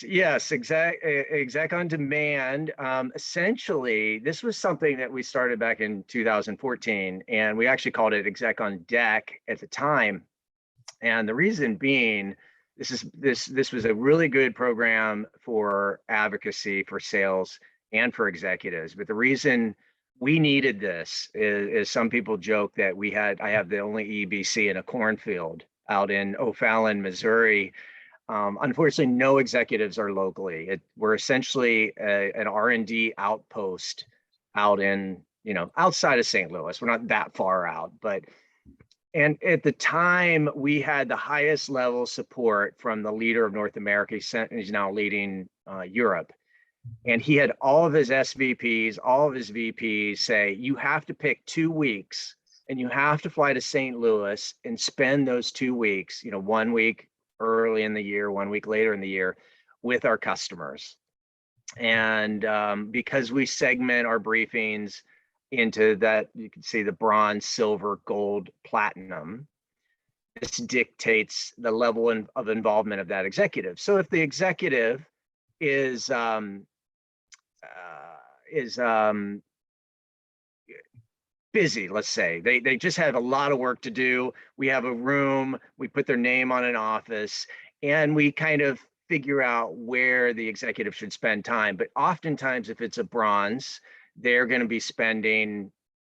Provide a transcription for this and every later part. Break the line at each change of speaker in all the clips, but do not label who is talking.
Yes, exec on demand. Essentially, this was something that we started back in 2014, and we actually called it exec on deck at the time. And the reason being, this was a really good program for advocacy, for sales, and for executives. But the reason we needed this is some people joke that I have the only EBC in a cornfield out in O'Fallon, Missouri. Unfortunately, no executives are locally. We're essentially an R&D outpost out in, outside of St. Louis. We're not that far out, and at the time we had the highest level support from the leader of North America. He's now leading Europe. And he had all of his SVPs, all of his VPs say, you have to pick 2 weeks and you have to fly to St. Louis and spend those 2 weeks, 1 week early in the year, 1 week later in the year with our customers. And because we segment our briefings into that, you can see the bronze, silver, gold, platinum, this dictates the level of involvement of that executive. So if the executive is busy, let's say, they just have a lot of work to do, we have a room, we put their name on an office, and we kind of figure out where the executive should spend time. But oftentimes, if it's a bronze, they're going to be spending,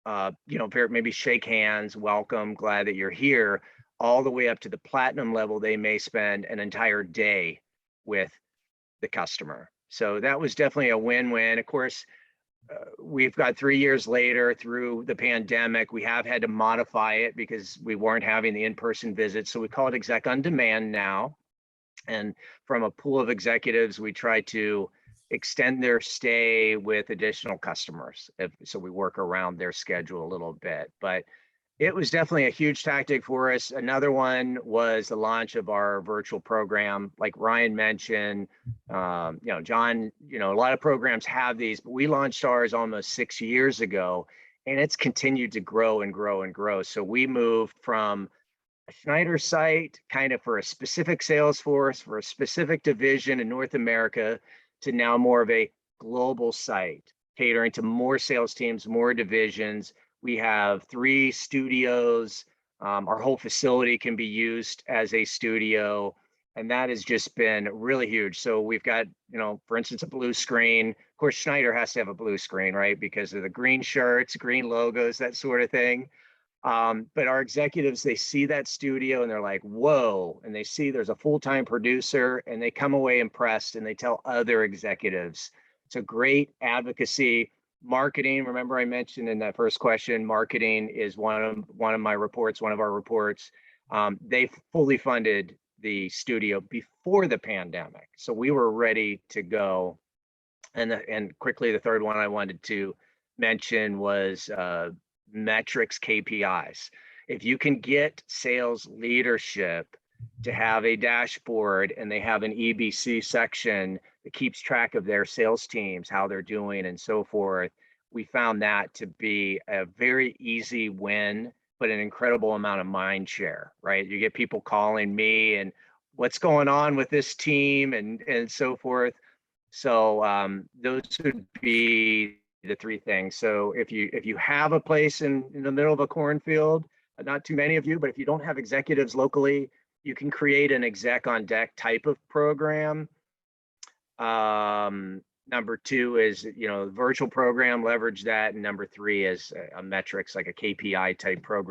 maybe shake hands, welcome, glad that you're here, all the way up to the platinum level. They may spend an entire day with the customer. So that was definitely a win-win. Of course, we've got 3 years later through the pandemic, we have had to modify it because we weren't having the in-person visits. So we call it exec on demand now. And from a pool of executives, we try to extend their stay with additional customers. So we work around their schedule a little bit, but it was definitely a huge tactic for us. Another one was the launch of our virtual program. Like Ryan mentioned, John, a lot of programs have these, but we launched ours almost 6 years ago, and it's continued to grow and grow and grow. So we moved from a Schneider site kind of for a specific sales force, for a specific division in North America, to now more of a global site, catering to more sales teams, more divisions. We have 3 studios. Our whole facility can be used as a studio, and that has just been really huge. So we've got, for instance, a blue screen. Of course, Schneider has to have a blue screen, right? Because of the green shirts, green logos, that sort of thing. But our executives, they see that studio and they're like, whoa, and they see there's a full-time producer, and they come away impressed and they tell other executives. It's a great advocacy. Marketing, remember I mentioned in that first question, marketing is one of my reports, one of our reports. They fully funded the studio before the pandemic, so we were ready to go. And quickly, the third one I wanted to mention was metrics, KPIs. If you can get sales leadership to have a dashboard and they have an EBC section that keeps track of their sales teams, how they're doing and so forth, we found that to be a very easy win, but an incredible amount of mind share, right? You get people calling me and what's going on with this team and so forth. So those would be the 3 things. So if you have a place in the middle of a cornfield, not too many of you, but if you don't have executives locally, you can create an exec on deck type of program. Number 2 is, virtual program, leverage that. And number 3 is a metrics, like a KPI type program.